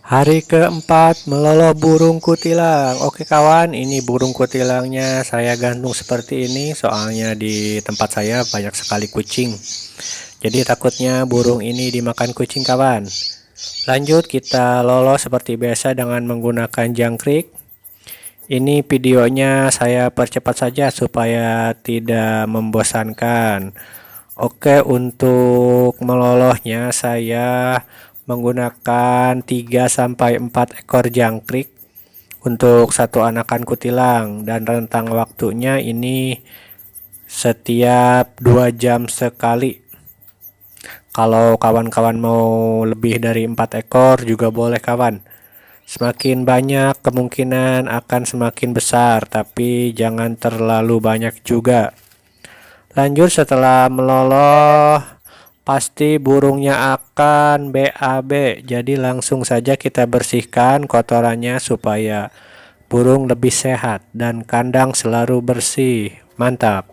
Hari keempat meloloh burung kutilang. Oke kawan, ini burung kutilangnya saya gantung seperti ini. Soalnya di tempat saya banyak sekali kucing. Jadi takutnya burung ini dimakan kucing kawan. Lanjut kita loloh seperti biasa dengan menggunakan jangkrik. Ini videonya saya percepat saja supaya tidak membosankan. Oke, untuk melolosnya saya menggunakan 3 sampai 4 ekor jangkrik untuk satu anakan kutilang, dan rentang waktunya ini setiap 2 jam sekali. Kalau kawan-kawan mau lebih dari 4 ekor juga boleh kawan. Semakin banyak kemungkinan akan semakin besar, tapi jangan terlalu banyak juga. Lanjut, setelah meloloh pasti burungnya akan BAB. Jadi langsung saja kita bersihkan kotorannya supaya burung lebih sehat dan kandang selalu bersih. Mantap.